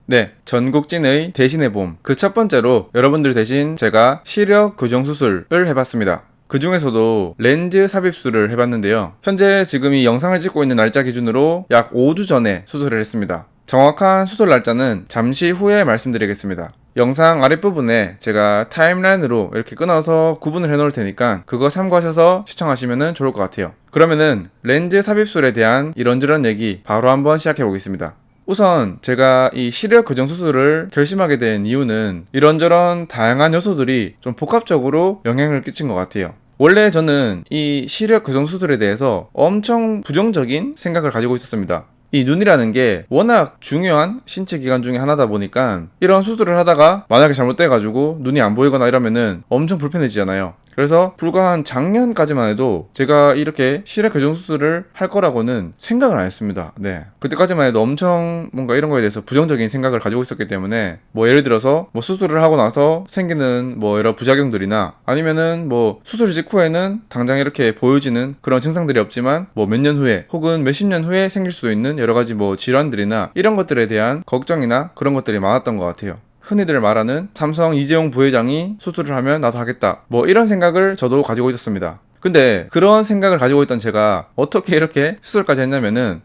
네, 전국진의 대신의 봄. 그 첫 번째로 여러분들 대신 제가 시력 교정 수술을 해봤습니다. 그 중에서도 렌즈 삽입술을 해봤는데요. 현재 지금 이 영상을 찍고 있는 날짜 기준으로 약 5주 전에 수술을 했습니다. 정확한 수술 날짜는 잠시 후에 말씀드리겠습니다. 영상 아랫부분에 제가 타임라인으로 이렇게 끊어서 구분을 해 놓을 테니까 그거 참고하셔서 시청하시면 좋을 것 같아요. 그러면은 렌즈 삽입술에 대한 이런저런 얘기 바로 한번 시작해 보겠습니다. 우선 제가 이 시력 교정 수술을 결심하게 된 이유는 이런저런 다양한 요소들이 좀 복합적으로 영향을 끼친 것 같아요. 원래 저는 이 시력 교정 수술에 대해서 엄청 부정적인 생각을 가지고 있었습니다. 이 눈이라는 게 워낙 중요한 신체 기관 중에 하나다 보니까 이런 수술을 하다가 만약에 잘못돼가지고 눈이 안 보이거나 이러면은 엄청 불편해지잖아요. 그래서 불과 한 작년까지만 해도 제가 이렇게 시력 교정 수술을 할 거라고는 생각을 안 했습니다. 네. 그때까지만 해도 엄청 뭔가 이런 거에 대해서 부정적인 생각을 가지고 있었기 때문에 뭐 예를 들어서 뭐 수술을 하고 나서 생기는 뭐 여러 부작용들이나 아니면은 뭐 수술 직후에는 당장 이렇게 보여지는 그런 증상들이 없지만 뭐 몇 년 후에 혹은 몇십 년 후에 생길 수 있는 여러 가지 뭐 질환들이나 이런 것들에 대한 걱정이나 그런 것들이 많았던 것 같아요. 흔히들 말하는 삼성 이재용 부회장이 수술을 하면 나도 하겠다. 뭐 이런 생각을 저도 가지고 있었습니다. 근데 그런 생각을 가지고 있던 제가 어떻게 이렇게 수술까지 했냐면은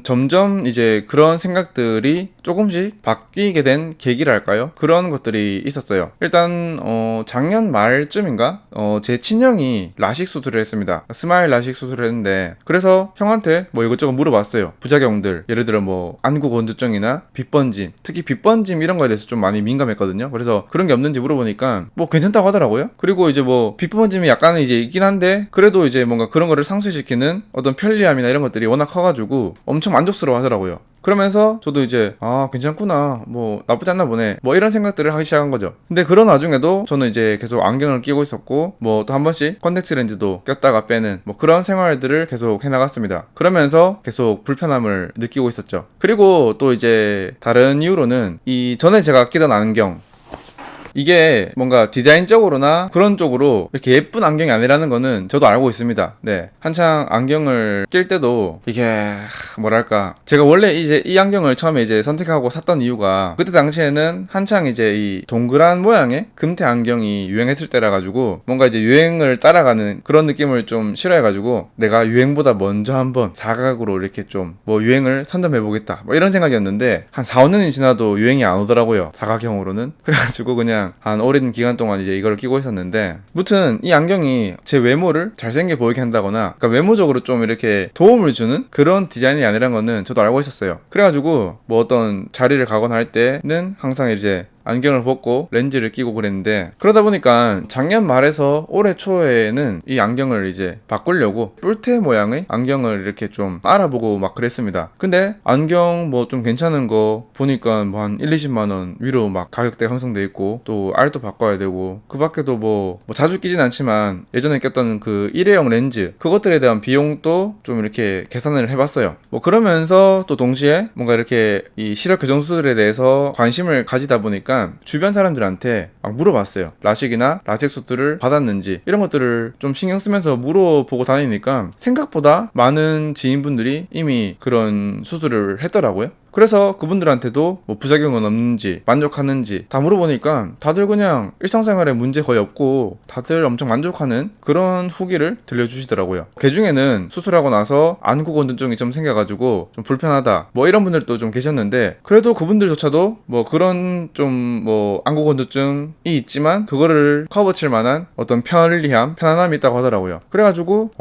점점 이제 그런 생각들이 조금씩 바뀌게 된 계기랄까요? 그런 것들이 있었어요. 일단 작년 말쯤인가 제 친형이 라식 수술을 했습니다. 스마일 라식 수술을 했는데 그래서 형한테 뭐 이것저것 물어봤어요. 부작용들, 예를 들어 뭐 안구 건조증이나 빗번짐, 특히 빗번짐 이런 거에 대해서 좀 많이 민감했거든요. 그래서 그런 게 없는지 물어보니까 뭐 괜찮다고 하더라고요. 그리고 이제 뭐 빗번짐이 약간은 이제 있긴 한데 그래도 이제 뭔가 그런 거를 상쇄시키는 어떤 편리함이나 이런 것들이 워낙 커가지고 엄청 만족스러워 하더라고요. 그러면서 저도 이제 괜찮구나, 뭐 나쁘지 않나 보네, 뭐 이런 생각들을 하기 시작한 거죠. 근데 그런 와중에도 저는 이제 계속 안경을 끼고 있었고 뭐 또 한 번씩 컨택트 렌즈도 꼈다가 빼는 뭐 그런 생활들을 계속 해나갔습니다. 그러면서 계속 불편함을 느끼고 있었죠. 그리고 또 이제 다른 이유로는 이 전에 제가 끼던 안경, 이게 뭔가 디자인적으로나 그런 쪽으로 이렇게 예쁜 안경이 아니라는 거는 저도 알고 있습니다. 네. 한창 안경을 낄 때도 이게 뭐랄까, 제가 원래 이제 이 안경을 처음에 이제 선택하고 샀던 이유가 그때 당시에는 한창 이제 이 동그란 모양의 금태 안경이 유행했을 때라 가지고 뭔가 이제 유행을 따라가는 그런 느낌을 좀 싫어해 가지고 내가 유행보다 먼저 한번 사각으로 이렇게 좀 뭐 유행을 선점해 보겠다, 뭐 이런 생각이었는데 한 4, 5년이 지나도 유행이 안 오더라고요. 사각형으로는. 그래가지고 그냥 한 오랜 기간 동안 이제 이걸 끼고 있었는데, 무튼 이 안경이 제 외모를 잘생겨 보이게 한다거나 그러니까 외모적으로 좀 이렇게 도움을 주는 그런 디자인이 아니라는 거는 저도 알고 있었어요. 그래가지고 뭐 어떤 자리를 가거나 할 때는 항상 이제 안경을 벗고 렌즈를 끼고 그랬는데, 그러다 보니까 작년 말에서 올해 초에는 이 안경을 이제 바꾸려고 뿔테 모양의 안경을 이렇게 좀 알아보고 막 그랬습니다. 근데 안경 뭐 좀 괜찮은 거 보니까 뭐 한 1, 20만 원 위로 막 가격대 형성돼 있고 또 알도 바꿔야 되고 그 밖에도 뭐 자주 끼진 않지만 예전에 꼈던 그 일회용 렌즈 그것들에 대한 비용도 좀 이렇게 계산을 해봤어요. 뭐 그러면서 또 동시에 뭔가 이렇게 이 시력 교정 수술에 대해서 관심을 가지다 보니까 주변 사람들한테 막 물어봤어요. 라식이나 라섹 수술을 받았는지 이런 것들을 좀 신경 쓰면서 물어보고 다니니까 생각보다 많은 지인분들이 이미 그런 수술을 했더라고요. 그래서 그분들한테도 뭐 부작용은 없는지 만족하는지 다 물어보니까 다들 그냥 일상생활에 문제 거의 없고 다들 엄청 만족하는 그런 후기를 들려주시더라고요. 그 중에는 수술하고 나서 안구 건조증이 좀 생겨가지고 좀 불편하다 뭐 이런 분들도 좀 계셨는데, 그래도 그분들조차도 뭐 그런 좀 뭐 안구 건조증이 있지만 그거를 커버 칠 만한 어떤 편안함이 있다고 하더라고요. 그래가지고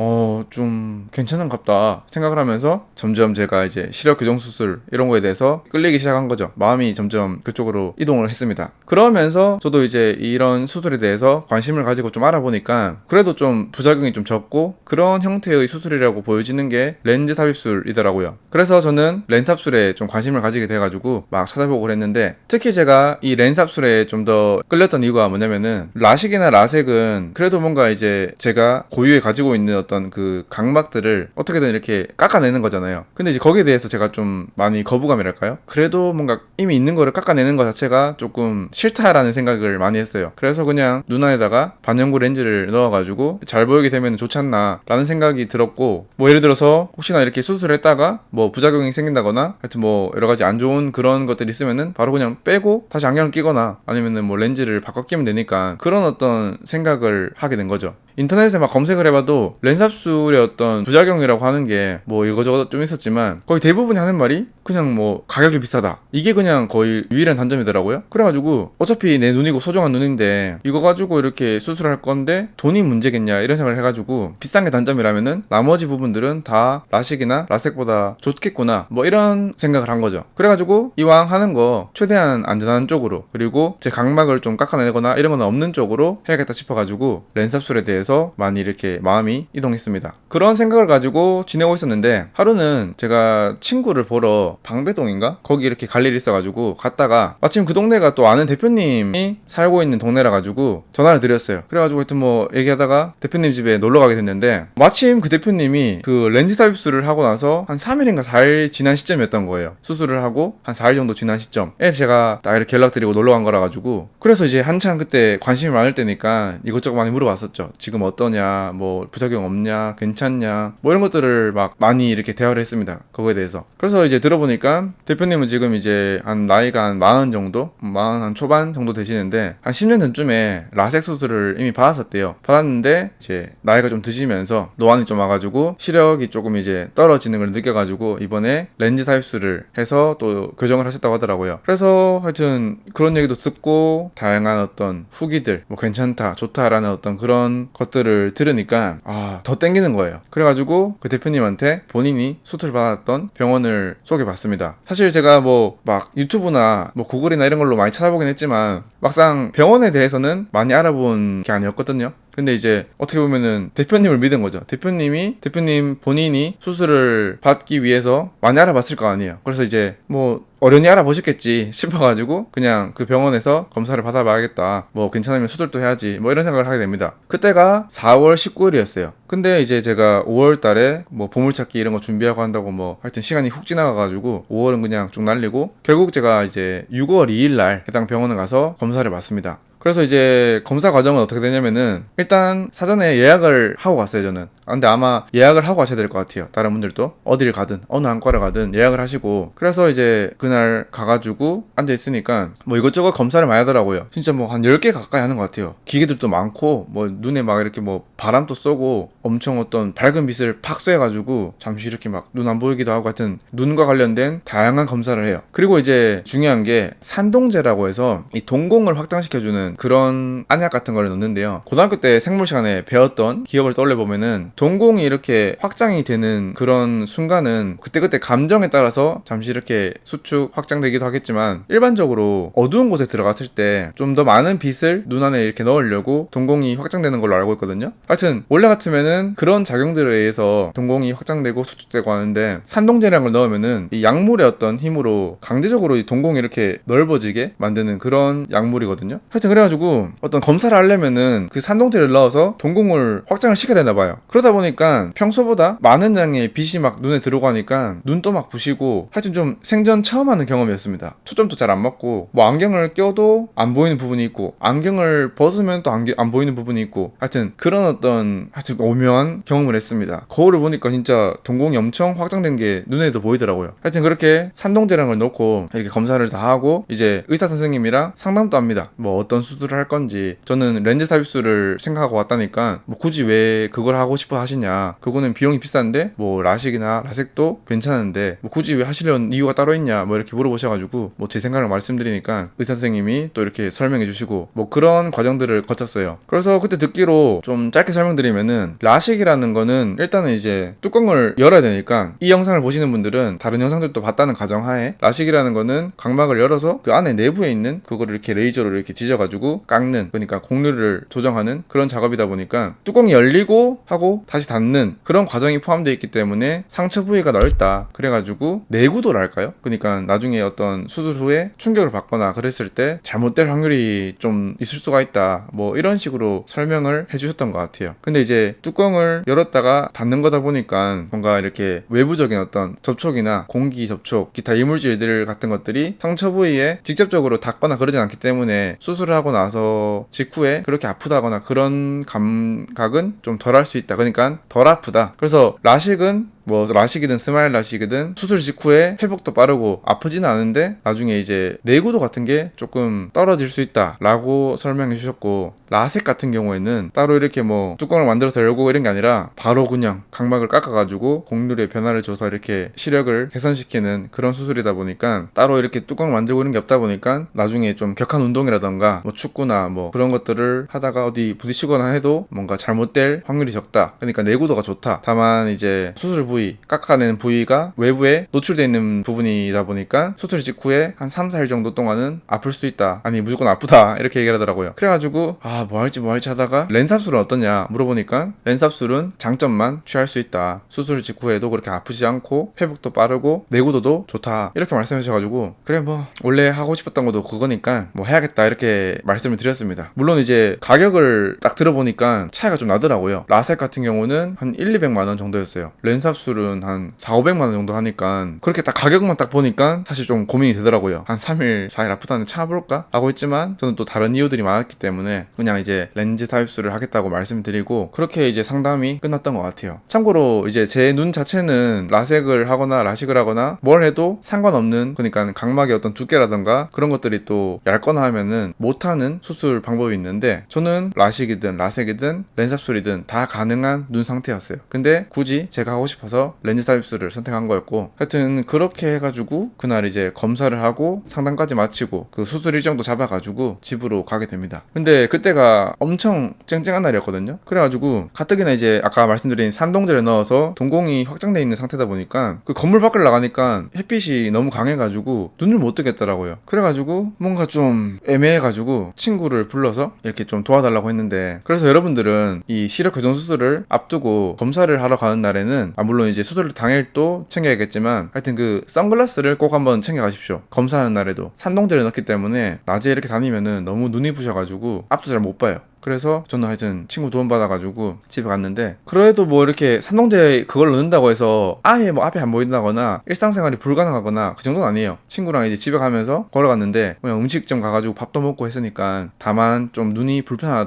좀 괜찮은갑다 생각을 하면서 점점 제가 이제 시력 교정 수술 이런 거에 대해서 끌리기 시작한 거죠. 마음이 점점 그쪽으로 이동을 했습니다. 그러면서 저도 이제 이런 수술에 대해서 관심을 가지고 좀 알아보니까 그래도 좀 부작용이 좀 적고 그런 형태의 수술이라고 보여지는 게 렌즈 삽입술이더라고요. 그래서 저는 렌즈 삽술에 좀 관심을 가지게 돼가지고 막 찾아보고 그랬는데, 특히 제가 이 렌즈 삽술에 좀 더 끌렸던 이유가 뭐냐면은 라식이나 라섹은 그래도 뭔가 이제 제가 고유에 가지고 있는 어떤 그 각막들을 어떻게든 이렇게 깎아내는 거잖아요. 근데 이제 거기에 대해서 제가 좀 많이 거부감 부담감이랄까요? 그래도 뭔가 이미 있는 거를 깎아내는 것 자체가 조금 싫다라는 생각을 많이 했어요. 그래서 그냥 눈 안에다가 반영구 렌즈를 넣어가지고 잘 보이게 되면 좋지 않나 라는 생각이 들었고, 뭐 예를 들어서 혹시나 이렇게 수술을 했다가 뭐 부작용이 생긴다거나 하여튼 뭐 여러 가지 안 좋은 그런 것들이 있으면은 바로 그냥 빼고 다시 안경을 끼거나 아니면은 뭐 렌즈를 바꿔 끼면 되니까 그런 어떤 생각을 하게 된 거죠. 인터넷에 막 검색을 해봐도 렌즈 합술의 어떤 부작용이라고 하는 게 뭐 이거저거 좀 있었지만 거의 대부분이 하는 말이 그냥 뭐 가격이 비싸다, 이게 그냥 거의 유일한 단점이더라고요. 그래가지고 어차피 내 눈이고 소중한 눈인데 이거 가지고 이렇게 수술할 건데 돈이 문제겠냐 이런 생각을 해가지고 비싼 게 단점이라면은 나머지 부분들은 다 라식이나 라섹보다 좋겠구나 뭐 이런 생각을 한 거죠. 그래가지고 이왕 하는 거 최대한 안전한 쪽으로, 그리고 제 각막을 좀 깎아내거나 이런 건 없는 쪽으로 해야겠다 싶어가지고 렌즈 합술에 대해서 많이 이렇게 마음이 이동했습니다. 그런 생각을 가지고 지내고 있었는데 하루는 제가 친구를 보러 방배동인가? 거기 이렇게 갈 일이 있어가지고 갔다가 마침 그 동네가 또 아는 대표님이 살고 있는 동네라 가지고 전화를 드렸어요. 그래가지고 하여튼 뭐 얘기하다가 대표님 집에 놀러 가게 됐는데 마침 그 대표님이 그 렌즈 삽입술을 하고 나서 한 3일인가 4일 지난 시점이었던 거예요. 수술을 하고 한 4일 정도 지난 시점에 제가 딱 이렇게 연락드리고 놀러 간 거라 가지고, 그래서 이제 한창 그때 관심이 많을 때니까 이것저것 많이 물어봤었죠. 지금 어떠냐, 뭐 부작용 없냐, 괜찮냐, 뭐 이런 것들을 막 많이 이렇게 대화를 했습니다. 그거에 대해서. 그래서 이제 들어보니까 대표님은 지금 이제 한 나이가 한 40 정도? 40 한 초반 정도 되시는데 한 10년 전쯤에 라섹 수술을 이미 받았었대요. 받았는데 이제 나이가 좀 드시면서 노안이 좀 와가지고 시력이 조금 이제 떨어지는 걸 느껴가지고 이번에 렌즈 삽입술을 해서 또 교정을 하셨다고 하더라고요. 그래서 하여튼 그런 얘기도 듣고 다양한 어떤 후기들, 뭐 괜찮다, 좋다라는 어떤 그런 것들을 들으니까 더 땡기는 거예요. 그래가지고 그 대표님한테 본인이 수술 받았던 병원을 소개받습니다. 사실 제가 뭐 막 유튜브나 뭐 구글이나 이런 걸로 많이 찾아보긴 했지만 막상 병원에 대해서는 많이 알아본 게 아니었거든요. 근데 이제 어떻게 보면은 대표님을 믿은 거죠. 대표님 본인이 수술을 받기 위해서 많이 알아봤을 거 아니에요. 그래서 이제 뭐 어련히 알아보셨겠지 싶어가지고 그냥 그 병원에서 검사를 받아봐야겠다, 뭐 괜찮으면 수술도 해야지, 뭐 이런 생각을 하게 됩니다. 그때가 4월 19일이었어요. 근데 이제 제가 5월 달에 뭐 보물찾기 이런 거 준비하고 한다고 뭐 하여튼 시간이 훅 지나가가지고 5월은 그냥 쭉 날리고 결국 제가 이제 6월 2일 날 해당 병원에 가서 검사를 받습니다. 그래서 이제 검사 과정은 어떻게 되냐면은 일단 사전에 예약을 하고 갔어요, 저는. 근데 아마 예약을 하고 가셔야 될 것 같아요. 다른 분들도 어디를 가든 어느 안과를 가든 예약을 하시고, 그래서 이제 그날 가가지고 앉아있으니까 뭐 이것저것 검사를 많이 하더라고요. 진짜 뭐 한 10개 가까이 하는 것 같아요. 기계들도 많고 뭐 눈에 막 이렇게 뭐 바람도 쏘고 엄청 어떤 밝은 빛을 팍 쏘여가지고 잠시 이렇게 막 눈 안 보이기도 하고, 하여튼 눈과 관련된 다양한 검사를 해요. 그리고 이제 중요한 게 산동제라고 해서 이 동공을 확장시켜주는 그런 안약 같은 걸 넣는데요. 고등학교 때 생물 시간에 배웠던 기억을 떠올려 보면은 동공이 이렇게 확장이 되는 그런 순간은 그때그때 감정에 따라서 잠시 이렇게 수축 확장되기도 하겠지만 일반적으로 어두운 곳에 들어갔을 때 좀 더 많은 빛을 눈 안에 이렇게 넣으려고 동공이 확장되는 걸로 알고 있거든요. 하여튼 원래 같으면은 그런 작용들에 의해서 동공이 확장되고 수축되고 하는데 산동제라는 걸 넣으면은 이 약물의 어떤 힘으로 강제적으로 이 동공이 이렇게 넓어지게 만드는 그런 약물이거든요. 하여튼 그래가지고 어떤 검사를 하려면은 그 산동제를 넣어서 동공을 확장을 시켜야 되나 봐요. 그러다 보니까 평소보다 많은 양의 빛이 막 눈에 들어가니까 눈도 막 부시고 하여튼 좀 생전 처음 하는 경험이었습니다. 초점도 잘 안 맞고 뭐 안경을 껴도 안 보이는 부분이 있고 안경을 벗으면 또 안 보이는 부분이 있고, 하여튼 그런 어떤 아주 오묘한 경험을 했습니다. 거울을 보니까 진짜 동공이 엄청 확장된 게 눈에도 보이더라고요. 하여튼 그렇게 산동제라는 걸 넣고 이렇게 검사를 다 하고 이제 의사 선생님이랑 상담도 합니다. 뭐 어떤 수술을 할 건지. 저는 렌즈 삽입술을 생각하고 왔다니까 뭐 굳이 왜 그걸 하고 싶어 하시냐, 그거는 비용이 비싼데 뭐 라식이나 라섹도 괜찮은데 뭐 굳이 왜 하시려는 이유가 따로 있냐 뭐 이렇게 물어보셔가지고 뭐 제 생각을 말씀드리니까 의사 선생님이 또 이렇게 설명해 주시고 뭐 그런 과정들을 거쳤어요. 그래서 그때 듣기로 좀 짧게 설명드리면은 라식이라는 거는 일단은 이제 뚜껑을 열어야 되니까, 이 영상을 보시는 분들은 다른 영상들도 봤다는 가정하에 라식이라는 거는 각막을 열어서 그 안에 내부에 있는 그거를 이렇게 레이저로 이렇게 찢어가지고 가지고 깎는, 그러니까 곡률을 조정하는 그런 작업이다 보니까 뚜껑이 열리고 하고 다시 닫는 그런 과정이 포함되어 있기 때문에 상처 부위가 넓다. 그래가지고 내구도랄까요? 그러니까 나중에 어떤 수술 후에 충격을 받거나 그랬을 때 잘못될 확률이 좀 있을 수가 있다. 뭐 이런 식으로 설명을 해주셨던 것 같아요. 근데 이제 뚜껑을 열었다가 닫는 거다 보니까 뭔가 이렇게 외부적인 어떤 접촉이나 공기 접촉, 기타 이물질들 같은 것들이 상처 부위에 직접적으로 닿거나 그러진 않기 때문에 수술을 하고 나서 직후에 그렇게 아프다거나 그런 감각은 좀 덜 할 수 있다. 그러니까 덜 아프다. 그래서 라식은 뭐 라식이든 스마일 라식이든 수술 직후에 회복도 빠르고 아프지는 않은데 나중에 이제 내구도 같은 게 조금 떨어질 수 있다 라고 설명해 주셨고, 라섹 같은 경우에는 따로 이렇게 뭐 뚜껑을 만들어서 열고 이런 게 아니라 바로 그냥 각막을 깎아가지고 곡률의 변화를 줘서 이렇게 시력을 개선시키는 그런 수술이다 보니까 따로 이렇게 뚜껑을 만들고 이런 게 없다 보니까 나중에 좀 격한 운동이라던가 뭐 축구나 뭐 그런 것들을 하다가 어디 부딪히거나 해도 뭔가 잘못될 확률이 적다. 그러니까 내구도가 좋다. 다만 이제 수술 부위, 깎아내는 부위가 외부에 노출되어 있는 부분이다 보니까 수술 직후에 한 3, 4일 정도 동안은 아플 수 있다. 아니 무조건 아프다. 이렇게 얘기를 하더라고요. 그래가지고 뭐 할지 하다가 렌삽술은 어떠냐 물어보니까 렌삽술은 장점만 취할 수 있다. 수술 직후에도 그렇게 아프지 않고 회복도 빠르고 내구도도 좋다. 이렇게 말씀해 주셔가지고 그래 뭐 원래 하고 싶었던 것도 그거니까 뭐 해야겠다 이렇게 말씀을 드렸습니다. 물론 이제 가격을 딱 들어보니까 차이가 좀 나더라고요. 라섹 같은 경우는 한 1, 200만 원 정도였어요. 렌삽술은 한 4, 500만 원 정도 하니까 그렇게 딱 가격만 딱 보니까 사실 좀 고민이 되더라고요. 한 3일, 4일 아프다는 참아볼까? 하고 있지만 저는 또 다른 이유들이 많았기 때문에 그냥 이제 렌즈 삽입술을 하겠다고 말씀드리고 그렇게 이제 상담이 끝났던 것 같아요. 참고로 이제 제 눈 자체는 라섹을 하거나 라식을 하거나 뭘 해도 상관없는, 그러니까 각막의 어떤 두께라던가 그런 것들이 또 얇거나 하면은 못하는 수술 방법이 있는데 저는 라식이든 라섹이든 렌삽술이든 다 가능한 눈 상태였어요. 근데 굳이 제가 하고 싶어서 렌즈 삽입술을 선택한 거였고, 하여튼 그렇게 해가지고 그날 이제 검사를 하고 상담까지 마치고 그 수술 일정도 잡아가지고 집으로 가게 됩니다. 근데 그때가 엄청 쨍쨍한 날이었거든요. 그래가지고 가뜩이나 이제 아까 말씀드린 산동제를 넣어서 동공이 확장돼 있는 상태다 보니까 그 건물 밖을 나가니까 햇빛이 너무 강해가지고 눈을 못 뜨겠더라고요. 그래가지고 뭔가 좀 애매해가지고 친구를 불러서 이렇게 좀 도와달라고 했는데, 그래서 여러분들은 이 시력 교정 수술을 앞두고 검사를 하러 가는 날에는 물론 이제 수술 당일도 챙겨야겠지만 하여튼 그 선글라스를 꼭 한번 챙겨가십시오. 검사하는 날에도 산동제를 넣기 때문에 낮에 이렇게 다니면은 너무 눈이 부셔가지고 앞도 잘 못 봐요. 그래서 저는 하여튼 친구 도움 받아가지고 집에 갔는데, 그래도 뭐 이렇게 산동제 그걸 넣는다고 해서 아예 뭐 앞이 안 보인다거나 일상생활이 불가능하거나 그 정도는 아니에요. 친구랑 이제 집에 가면서 걸어갔는데 그냥 음식점 가가지고 밥도 먹고 했으니까 다만 좀 눈이 불편한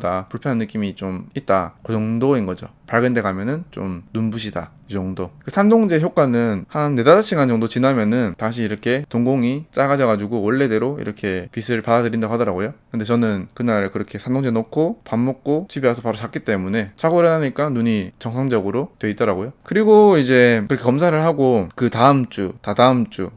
느낌이 좀 있다. 그 정도인 거죠. 밝은 데 가면은 좀 눈부시다. 이 정도. 그 산동제 효과는 한 4-5시간 정도 지나면은 다시 이렇게 동공이 작아져가지고 원래대로 이렇게 빛을 받아들인다고 하더라고요. 근데 저는 그날 그렇게 산동제 넣고 밥 먹고 집에 와서 바로 잤기 때문에 자고 일어나니까 눈이 정상적으로 돼 있더라고요. 그리고 이제 그렇게 검사를 하고 그 다다음 주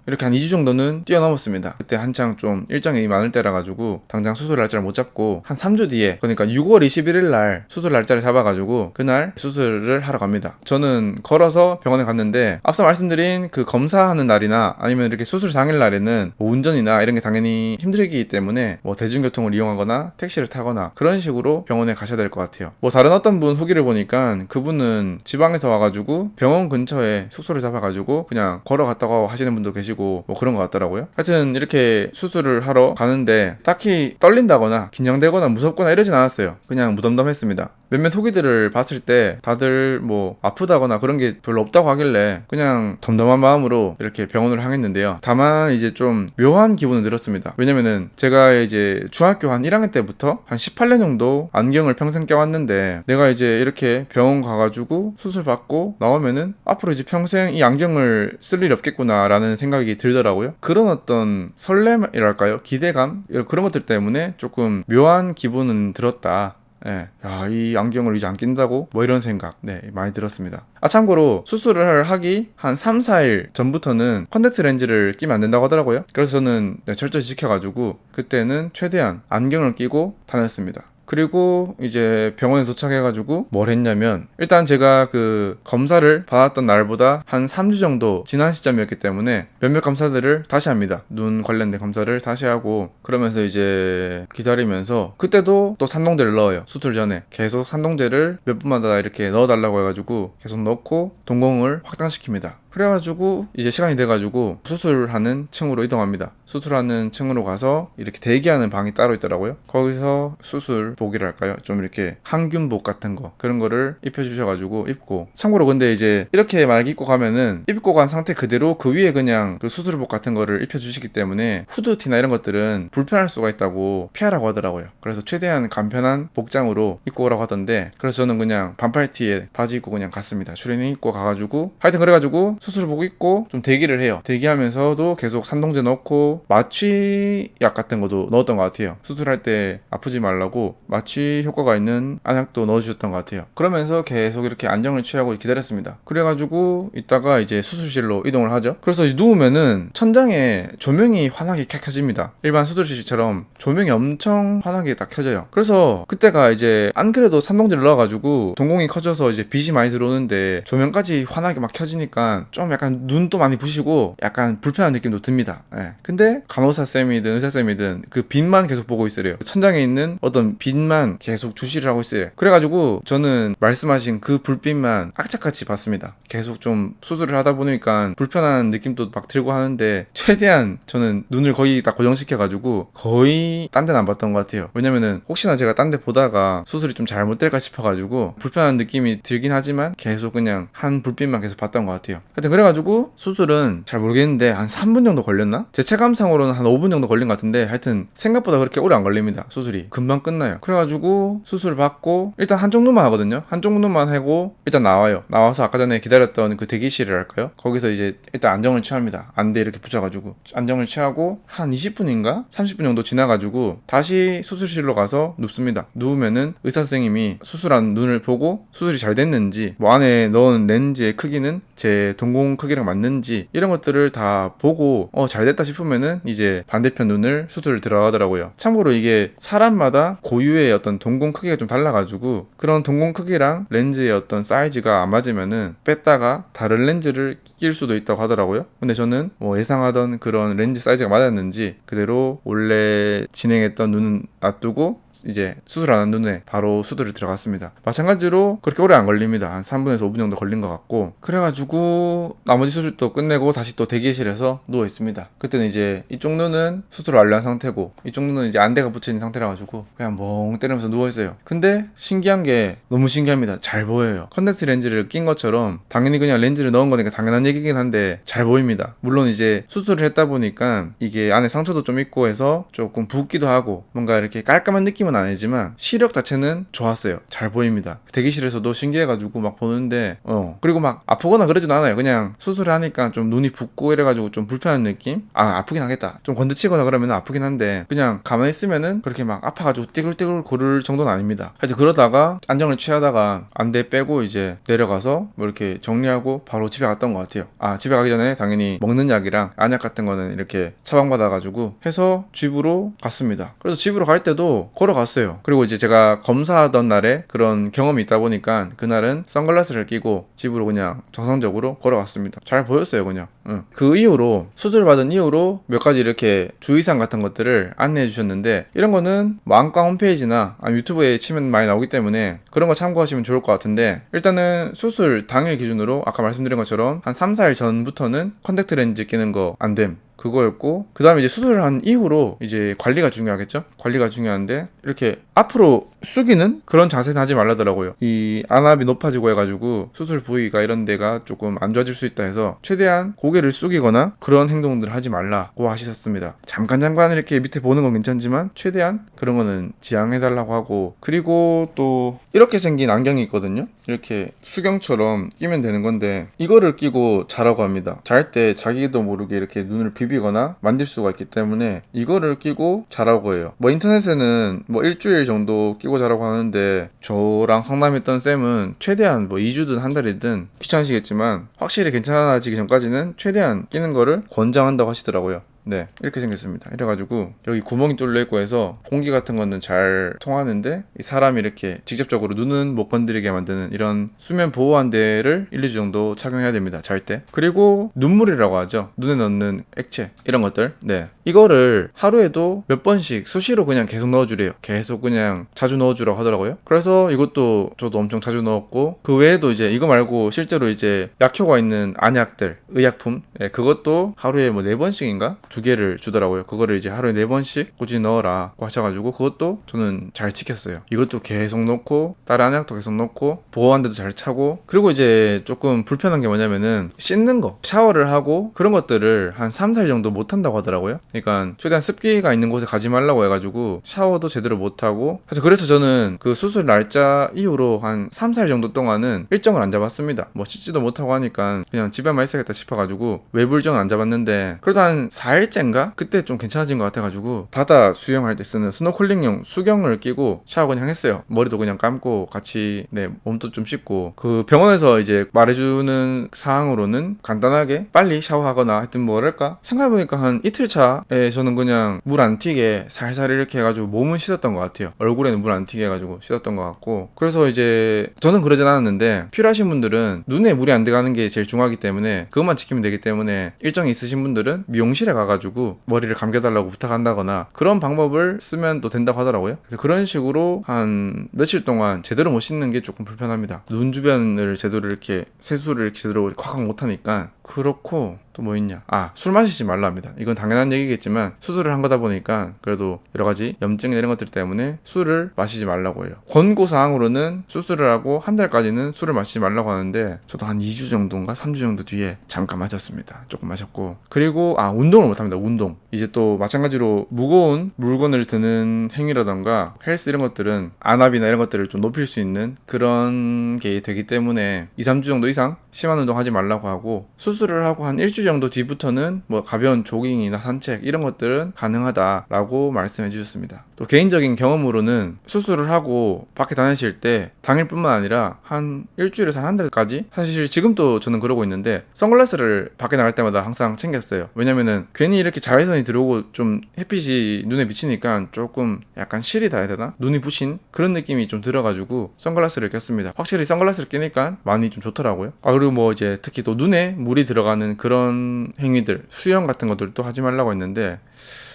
이렇게 한 2주 정도는 뛰어넘었습니다. 그때 한창 좀 일정이 많을 때라 가지고 당장 수술 날짜를 못 잡고 한 3주 뒤에, 그러니까 6월 21일 날 수술 날짜를 잡아가지고 그날 수술을 하러 갑니다. 저는 걸어서 병원에 갔는데 앞서 말씀드린 그 검사하는 날이나 아니면 이렇게 수술 당일 날에는 뭐 운전이나 이런 게 당연히 힘들기 때문에 뭐 대중교통을 이용하거나 택시를 타거나 그런 식으로 병원에 가셔야 될 것 같아요. 뭐 다른 어떤 분 후기를 보니까 그분은 지방에서 와가지고 병원 근처에 숙소를 잡아가지고 그냥 걸어갔다고 하시는 분도 계시고 뭐 그런 것 같더라고요. 하여튼 이렇게 수술을 하러 가는데 딱히 떨린다거나 긴장되거나 무섭거나 이러진 않았어요. 그냥 무덤덤했습니다. 몇몇 후기들을 봤을 때 다들 뭐 아프다거나 그런 게 별로 없다고 하길래 그냥 덤덤한 마음으로 이렇게 병원을 향했는데요. 다만 이제 좀 묘한 기분은 들었습니다. 왜냐면은 제가 이제 중학교 한 1학년 때부터 한 18년 정도 안경을 평생 껴왔는데 내가 이제 이렇게 병원 가가지고 수술 받고 나오면은 앞으로 이제 평생 이 안경을 쓸 일이 없겠구나 라는 생각이 들더라고요. 그런 어떤 설렘이랄까요? 기대감? 그런 것들 때문에 조금 묘한 기분은 들었다. 예, 야, 이 안경을 이제 안 낀다고? 뭐 이런 생각, 많이 들었습니다. 참고로 수술을 하기 한 3, 4일 전부터는 컨택트 렌즈를 끼면 안 된다고 하더라고요. 그래서 저는 철저히 지켜가지고 그때는 최대한 안경을 끼고 다녔습니다. 그리고 이제 병원에 도착해가지고 뭘 했냐면, 일단 제가 그 검사를 받았던 날보다 한 3주 정도 지난 시점이었기 때문에 몇몇 검사들을 다시 합니다. 눈 관련된 검사를 다시 하고, 그러면서 이제 기다리면서, 그때도 또 산동제를 넣어요. 수술 전에 계속 산동제를 몇 분마다 이렇게 넣어달라고 해가지고 계속 넣고 동공을 확장시킵니다. 그래가지고 이제 시간이 돼가지고 수술하는 층으로 이동합니다. 수술하는 층으로 가서 이렇게 대기하는 방이 따로 있더라고요. 거기서 수술복이랄까요? 좀 이렇게 항균복 같은 거, 그런 거를 입혀주셔가지고 입고, 참고로 근데 이제 이렇게 만약 입고 가면은 입고 간 상태 그대로 그 위에 그냥 그 수술복 같은 거를 입혀주시기 때문에 후드티나 이런 것들은 불편할 수가 있다고 피하라고 하더라고요. 그래서 최대한 간편한 복장으로 입고 오라고 하던데, 그래서 저는 그냥 반팔티에 바지 입고 그냥 갔습니다. 슈리닝 입고 가가지고, 하여튼 그래가지고 수술복 입고 좀 대기를 해요. 대기하면서도 계속 산동제 넣고 마취약 같은 것도 넣었던 것 같아요. 수술할 때 아프지 말라고 마취 효과가 있는 안약도 넣어주셨던 것 같아요. 그러면서 계속 이렇게 안정을 취하고 기다렸습니다. 그래가지고 이따가 이제 수술실로 이동을 하죠. 그래서 누우면은 천장에 조명이 환하게 켜집니다. 일반 수술실처럼 조명이 엄청 환하게 딱 켜져요. 그래서 그때가 이제 안 그래도 산동제를 넣어가지고 동공이 커져서 이제 빛이 많이 들어오는데 조명까지 환하게 막 켜지니까 좀 약간 눈도 많이 부시고 약간 불편한 느낌도 듭니다. 예. 근데 간호사쌤이든 의사쌤이든 그 빛만 계속 보고 있으래요. 천장에 있는 어떤 빛만 계속 주시를 하고 있어요. 그래가지고 저는 말씀하신 그 불빛만 악착같이 봤습니다. 계속 좀 수술을 하다 보니까 불편한 느낌도 막 들고 하는데, 최대한 저는 눈을 거의 다 고정시켜가지고 거의 딴 데는 안 봤던 것 같아요. 왜냐면은 혹시나 제가 딴 데 보다가 수술이 좀 잘못될까 싶어가지고 불편한 느낌이 들긴 하지만 계속 그냥 한 불빛만 계속 봤던 것 같아요. 하여튼 그래가지고 수술은 잘 모르겠는데 한 3분 정도 걸렸나? 제 체감상으로는 한 5분 정도 걸린 것 같은데, 하여튼 생각보다 그렇게 오래 안 걸립니다. 수술이 금방 끝나요. 그래가지고 수술 받고 일단 한쪽 눈만 하거든요. 한쪽 눈만 하고 일단 나와요. 나와서 아까 전에 기다렸던 그 대기실이랄까요? 거기서 이제 일단 안정을 취합니다. 안대 이렇게 붙여가지고 안정을 취하고 한 20분인가 30분 정도 지나가지고 다시 수술실로 가서 눕습니다. 누우면은 의사 선생님이 수술한 눈을 보고 수술이 잘 됐는지, 뭐 안에 넣은 렌즈의 크기는 제 동공 크기랑 맞는지, 이런 것들을 다 보고 잘 됐다 싶으면은 이제 반대편 눈을 수술을 들어가더라고요. 참고로 이게 사람마다 고유의 어떤 동공 크기가 좀 달라가지고 그런 동공 크기랑 렌즈의 어떤 사이즈가 안 맞으면은 뺐다가 다른 렌즈를 낄 수도 있다고 하더라고요. 근데 저는 뭐 예상하던 그런 렌즈 사이즈가 맞았는지 그대로 원래 진행했던 눈은 놔두고 이제 수술 안 한 눈에 바로 수술을 들어갔습니다. 마찬가지로 그렇게 오래 안 걸립니다. 한 3분에서 5분 정도 걸린 것 같고, 그래가지고 나머지 수술도 끝내고 다시 또 대기실에서 누워 있습니다. 그때는 이제 이쪽 눈은 수술을 완료한 상태고 이쪽 눈은 이제 안대가 붙여있는 상태라 가지고 그냥 멍 때리면서 누워 있어요. 근데 신기한 게 너무 신기합니다. 잘 보여요. 컨택트 렌즈를 낀 것처럼, 당연히 그냥 렌즈를 넣은 거니까 당연한 얘기긴 한데 잘 보입니다. 물론 이제 수술을 했다 보니까 이게 안에 상처도 좀 있고 해서 조금 붓기도 하고 뭔가 이렇게 깔끔한 느낌은 아니지만 시력 자체는 좋았어요. 잘 보입니다. 대기실에서도 신기해가지고 막 보는데 그리고 막 아프거나 그러진 않아요. 그냥 수술을 하니까 좀 눈이 붓고 이래가지고 좀 불편한 느낌? 아프긴 하겠다. 좀 건드치거나 그러면 아프긴 한데 그냥 가만히 있으면은 그렇게 막 아파가지고 띠글띠글 고를 정도는 아닙니다. 하여튼 그러다가 안정을 취하다가 안대 빼고 이제 내려가서 뭐 이렇게 정리하고 바로 집에 갔던 것 같아요. 집에 가기 전에 당연히 먹는 약이랑 안약 같은 거는 이렇게 처방받아가지고 해서 집으로 갔습니다. 그래서 집으로 갈 때도 걸어갔어요. 그리고 이제 제가 검사하던 날에 그런 경험이 있다 보니까 그날은 선글라스를 끼고 집으로 그냥 정상적으로 걸어갔습니다. 잘 보였어요 그냥. 그 이후로 수술 받은 이후로 몇 가지 이렇게 주의사항 같은 것들을 안내해 주셨는데, 이런 거는 뭐 안과 홈페이지나 유튜브에 치면 많이 나오기 때문에 그런 거 참고하시면 좋을 것 같은데, 일단은 수술 당일 기준으로 아까 말씀드린 것처럼 한 3, 4일 전부터는 컨택트 렌즈 끼는 거 안 됨. 그거였고, 그 다음에 이제 수술을 한 이후로 이제 관리가 중요하겠죠? 관리가 중요한데, 이렇게 앞으로 숙이는 그런 자세는 하지 말라더라고요. 이 안압이 높아지고 해가지고 수술 부위가 이런 데가 조금 안 좋아질 수 있다 해서 최대한 고개를 숙이거나 그런 행동들을 하지 말라고 하셨습니다. 잠깐 이렇게 밑에 보는 건 괜찮지만 최대한 그런 거는 지양해달라고 하고, 그리고 또 이렇게 생긴 안경이 있거든요. 이렇게 수경처럼 끼면 되는 건데 이거를 끼고 자라고 합니다. 잘 때 자기도 모르게 이렇게 눈을 비비거나 만질 수가 있기 때문에 이거를 끼고 자라고 해요. 뭐 인터넷에는 뭐 일주일 정도 끼고 자라고 하는데, 저랑 상담했던 쌤은 최대한 뭐 2주든 한 달이든 귀찮으시겠지만 확실히 괜찮아지기 전까지는 최대한 끼는 거를 권장한다고 하시더라고요. 네, 이렇게 생겼습니다. 이래가지고 여기 구멍이 뚫려 있고 해서 공기 같은 거는 잘 통하는데 이 사람이 이렇게 직접적으로 눈은 못 건드리게 만드는 이런 수면 보호한대를 1, 2주 정도 착용해야 됩니다. 잘 때. 그리고 눈물이라고 하죠. 눈에 넣는 액체 이런 것들. 네, 이거를 하루에도 몇 번씩 수시로 그냥 계속 넣어주래요. 계속 그냥 자주 넣어주라고 하더라고요. 그래서 이것도 저도 엄청 자주 넣었고, 그 외에도 이제 이거 말고 실제로 이제 약효가 있는 안약들, 의약품, 예, 그것도 하루에 뭐 4번씩인가? 2개를 주더라고요. 그거를 이제 하루에 4번씩 꾸준히 넣어라고 하셔가지고 그것도 저는 잘 지켰어요. 이것도 계속 넣고 다른 안약도 계속 넣고 보호한데도 잘 차고, 그리고 이제 조금 불편한 게 뭐냐면은 씻는 거, 샤워를 하고 그런 것들을 한 3, 4일 정도 못 한다고 하더라고요. 그러니까 최대한 습기가 있는 곳에 가지 말라고 해가지고 샤워도 제대로 못 하고, 그래서 저는 그 수술 날짜 이후로 한 3, 4일 정도 동안은 일정을 안 잡았습니다. 뭐 씻지도 못하고 하니까 그냥 집에만 있어야겠다 싶어가지고 외부 일정은 안 잡았는데, 그래도 한 4일째인가? 그때 좀 괜찮아진 것 같아가지고 바다 수영할 때 쓰는 스노클링용 수경을 끼고 샤워 그냥 했어요. 머리도 그냥 감고 같이 네, 몸도 좀 씻고. 그 병원에서 이제 말해주는 사항으로는 간단하게 빨리 샤워하거나 하여튼 뭐랄까, 생각해보니까 한 이틀 차에 저는 그냥 물 안 튀게 살살 이렇게 해가지고 몸은 씻었던 것 같아요. 얼굴에는 물 안 튀게 해가지고 씻었던 것 같고, 그래서 이제 저는 그러진 않았는데 필요하신 분들은 눈에 물이 안 들어가는 게 제일 중요하기 때문에 그것만 지키면 되기 때문에 일정이 있으신 분들은 미용실에 가가지고 머리를 감겨달라고 부탁한다거나 그런 방법을 쓰면 또 된다고 하더라고요. 그래서 그런 식으로 한 며칠 동안 제대로 못 씻는 게 조금 불편합니다. 눈 주변을 제대로 이렇게 세수를 이렇게 제대로 콱콱 못하니까. 그렇고 또 뭐 있냐, 술 마시지 말라 합니다. 이건 당연한 얘기겠지만 수술을 한 거다 보니까 그래도 여러 가지 염증이나 이런 것들 때문에 술을 마시지 말라고 해요. 권고사항으로는 수술을 하고 한 달까지는 술을 마시지 말라고 하는데 저도 한 2주 정도인가 3주 정도 뒤에 잠깐 마셨습니다. 조금 마셨고, 그리고 운동을 못합니다. 운동 이제 또 마찬가지로 무거운 물건을 드는 행위라던가 헬스 이런 것들은 안압이나 이런 것들을 좀 높일 수 있는 그런 게 되기 때문에 2, 3주 정도 이상 심한 운동 하지 말라고 하고, 수술을 하고 한 일주 정도 뒤부터는 뭐 가벼운 조깅이나 산책 이런 것들은 가능하다라고 말씀해 주셨습니다. 또 개인적인 경험으로는 수술을 하고 밖에 다니실 때 당일뿐만 아니라 한 일주일에서 한 달까지, 사실 지금도 저는 그러고 있는데 선글라스를 밖에 나갈 때마다 항상 챙겼어요. 왜냐면은 괜히 이렇게 자외선이 들어오고 좀 햇빛이 눈에 비치니까 조금 약간 시리다 해야 되나? 눈이 부신 그런 느낌이 좀 들어가지고 선글라스를 꼈습니다. 확실히 선글라스를 끼니까 많이 좀 좋더라고요. 그리고 뭐 이제 특히 또 눈에 물이 들어가는 그런 행위들, 수영 같은 것들도 하지 말라고 했는데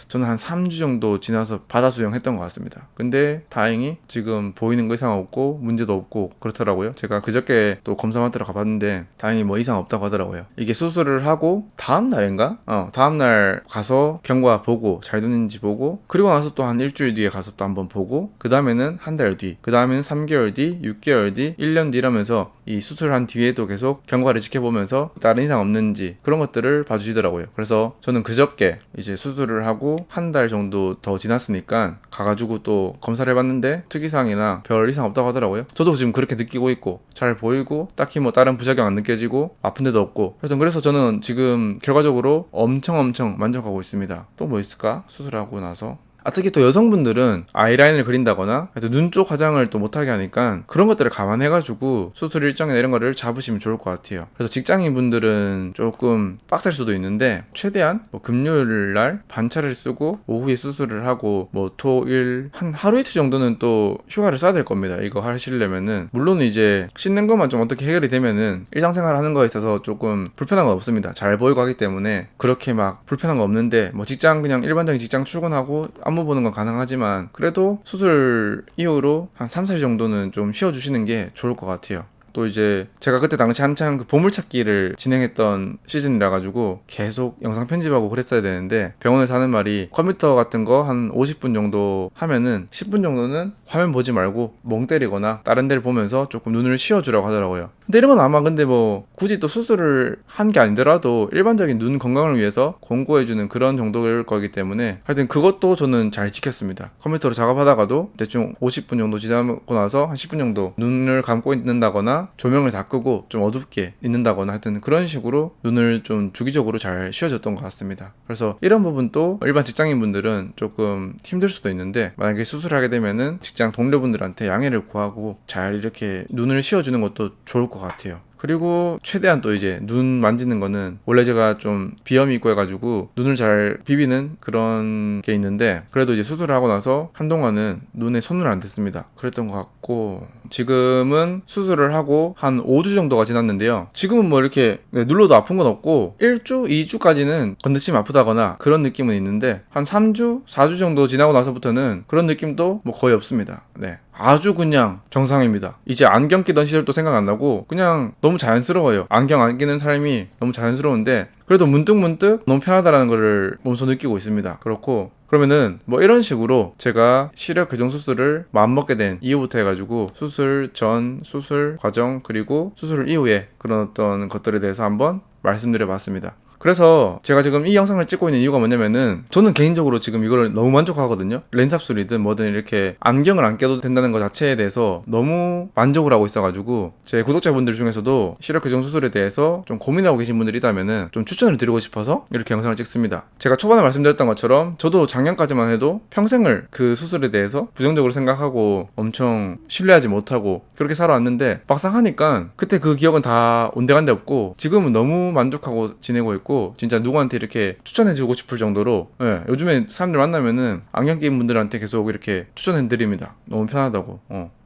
저는 한 3주 정도 지나서 바다 수영했던 것 같습니다. 근데 다행히 지금 보이는 거 이상 없고 문제도 없고 그렇더라고요. 제가 그저께 또 검사 받으러 가봤는데 다행히 뭐 이상 없다고 하더라고요. 이게 수술을 하고 다음 날인가? 다음 날 가서 경과 보고 잘 됐는지 보고, 그리고 나서 또 한 일주일 뒤에 가서 또 한번 보고, 그 다음에는 한 달 뒤, 그 다음에는 3개월 뒤, 6개월 뒤, 1년 뒤 이러면서 이 수술한 뒤에도 계속 경과를 지켜보면서 다른 이상 없는지 그런 것들을 봐주시더라고요. 그래서 저는 그저께 이제 수술을 하고 한 달 정도 더 지났으니까 가가지고 또 검사를 해봤는데 특이사항이나 별 이상 없다고 하더라고요. 저도 지금 그렇게 느끼고 있고 잘 보이고 딱히 뭐 다른 부작용 안 느껴지고 아픈 데도 없고, 그래서 저는 지금 결과적으로 엄청 만족하고 있습니다. 또 뭐 있을까? 수술하고 나서 특히 또 여성분들은 아이라인을 그린다거나 눈 쪽 화장을 또 못하게 하니까 그런 것들을 감안해가지고 수술 일정이나 이런 거를 잡으시면 좋을 것 같아요. 그래서 직장인분들은 조금 빡셀 수도 있는데 최대한 뭐 금요일 날 반차를 쓰고 오후에 수술을 하고 뭐 토일 한 하루 이틀 정도는 또 휴가를 써야 될 겁니다. 이거 하시려면은. 물론 이제 씻는 것만 좀 어떻게 해결이 되면은 일상생활 하는 거에 있어서 조금 불편한 건 없습니다. 잘 보이고 하기 때문에 그렇게 막 불편한 거 없는데, 뭐 직장 그냥 일반적인 직장 출근하고 안무 보는 건 가능하지만 그래도 수술 이후로 한 3, 4일 정도는 좀 쉬어주시는 게 좋을 것 같아요. 또 이제 제가 그때 당시 한창 그 보물찾기를 진행했던 시즌이라 가지고 계속 영상 편집하고 그랬어야 되는데 병원에서 하는 말이 컴퓨터 같은 거 한 50분 정도 하면은 10분 정도는 화면 보지 말고 멍 때리거나 다른 데를 보면서 조금 눈을 쉬어주라고 하더라고요. 근데 이런 건 아마 근데 뭐 굳이 또 수술을 한 게 아니더라도 일반적인 눈 건강을 위해서 권고해주는 그런 정도일 거기 때문에 하여튼 그것도 저는 잘 지켰습니다. 컴퓨터로 작업하다가도 대충 50분 정도 지나고 나서 한 10분 정도 눈을 감고 있는다거나 조명을 다 끄고 좀 어둡게 있는다거나 하여튼 그런 식으로 눈을 좀 주기적으로 잘 쉬어줬던 것 같습니다. 그래서 이런 부분도 일반 직장인분들은 조금 힘들 수도 있는데 만약에 수술하게 되면은 직장 동료분들한테 양해를 구하고 잘 이렇게 눈을 쉬어주는 것도 좋을 것 같아요. 그리고 최대한 또 이제 눈 만지는 거는 원래 제가 좀 비염이 있고 해가지고 눈을 잘 비비는 그런 게 있는데 그래도 이제 수술을 하고 나서 한동안은 눈에 손을 안 댔습니다. 그랬던 것 같고 지금은 수술을 하고 한 5주 정도가 지났는데요. 지금은 뭐 이렇게 눌러도 아픈 건 없고 1주, 2주까지는 건드치면 아프다거나 그런 느낌은 있는데 한 3주, 4주 정도 지나고 나서부터는 그런 느낌도 뭐 거의 없습니다. 네. 아주 그냥 정상입니다. 이제 안경 끼던 시절도 생각 안 나고 그냥 너무 자연스러워요. 안경 안 끼는 사람이 너무 자연스러운데 그래도 문득문득 너무 편하다라는 거를 몸소 느끼고 있습니다. 그렇고 그러면은 뭐 이런 식으로 제가 시력 교정 수술을 마음먹게 된 이후부터 해가지고 수술 전, 수술 과정 그리고 수술 이후에 그런 어떤 것들에 대해서 한번 말씀드려 봤습니다. 그래서 제가 지금 이 영상을 찍고 있는 이유가 뭐냐면은 저는 개인적으로 지금 이거를 너무 만족하거든요. 렌삽술이든 뭐든 이렇게 안경을 안 껴도 된다는 것 자체에 대해서 너무 만족을 하고 있어가지고 제 구독자분들 중에서도 시력 교정 수술에 대해서 좀 고민하고 계신 분들이 있다면은 좀 추천을 드리고 싶어서 이렇게 영상을 찍습니다. 제가 초반에 말씀드렸던 것처럼 저도 작년까지만 해도 평생을 그 수술에 대해서 부정적으로 생각하고 엄청 신뢰하지 못하고 그렇게 살아왔는데 막상 하니까 그때 그 기억은 다 온데간데 없고 지금은 너무 만족하고 지내고 있고 진짜 누구한테 이렇게 추천해주고 싶을 정도로 요즘에 사람들 만나면은 안경 끼는 분들한테 계속 이렇게 추천해드립니다. 너무 편하다고.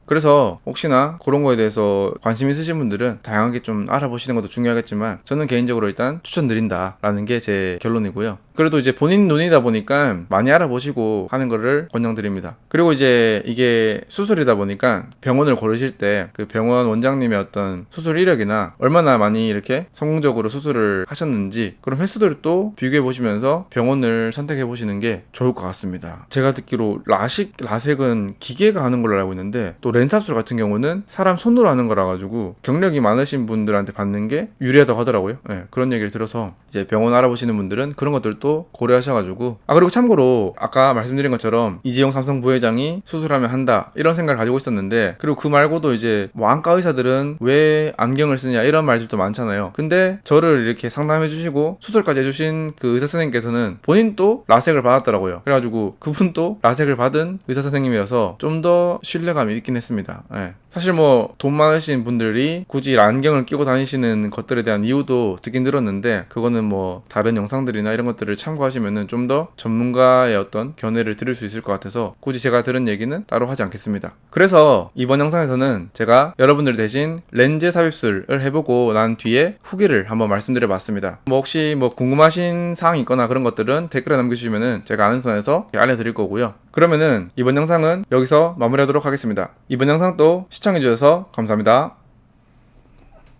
그래서 혹시나 그런 거에 대해서 관심 있으신 분들은 다양하게 좀 알아보시는 것도 중요하겠지만 저는 개인적으로 일단 추천드린다라는 게 제 결론이고요. 그래도 이제 본인 눈이다 보니까 많이 알아보시고 하는 거를 권장드립니다. 그리고 이제 이게 수술이다 보니까 병원을 고르실 때 그 병원 원장님의 어떤 수술 이력이나 얼마나 많이 이렇게 성공적으로 수술을 하셨는지 그런 횟수들을 또 비교해 보시면서 병원을 선택해 보시는 게 좋을 것 같습니다. 제가 듣기로 라섹은 기계가 하는 걸로 알고 있는데 또 렌삽술 같은 경우는 사람 손으로 하는 거라 가지고 경력이 많으신 분들한테 받는 게 유리하다고 하더라고요. 그런 얘기를 들어서 이제 병원 알아보시는 분들은 그런 것들도 고려하셔가지고 그리고 참고로 아까 말씀드린 것처럼 이재용 삼성 부회장이 수술하면 한다 이런 생각을 가지고 있었는데 그리고 그 말고도 이제 뭐 안과 의사들은 왜 안경을 쓰냐 이런 말들도 많잖아요. 근데 저를 이렇게 상담해 주시고 수술까지 해주신 그 의사 선생님께서는 본인도 라섹을 받았더라고요. 그래가지고 그분도 라섹을 받은 의사 선생님이라서 좀 더 신뢰감이 있긴 했습니다. 사실 뭐 돈 많으신 분들이 굳이 안경을 끼고 다니시는 것들에 대한 이유도 듣긴 들었는데 그거는 뭐 다른 영상들이나 이런 것들을 참고하시면은 좀 더 전문가의 어떤 견해를 들을 수 있을 것 같아서 굳이 제가 들은 얘기는 따로 하지 않겠습니다. 그래서 이번 영상에서는 제가 여러분들 대신 렌즈 삽입술을 해보고 난 뒤에 후기를 한번 말씀드려 봤습니다. 뭐 혹시 뭐 궁금하신 사항이 있거나 그런 것들은 댓글에 남겨주시면은 제가 아는 선에서 알려드릴 거고요. 그러면은 이번 영상은 여기서 마무리하도록 하겠습니다. 이번 영상도 시청해주셔서 감사합니다.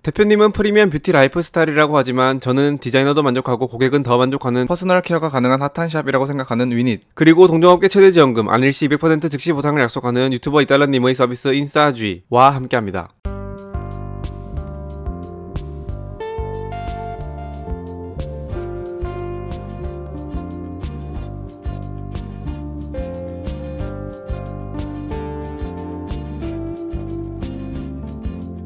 대표님은 프리미엄 뷰티 라이프 스타일이라고 하지만 저는 디자이너도 만족하고 고객은 더 만족하는 퍼스널 케어가 가능한 핫한 샵이라고 생각하는 위닛, 그리고 동종업계 최대 지원금 안일시 200% 즉시 보상을 약속하는 유튜버 이달러님의 서비스 인싸쥐와 함께합니다.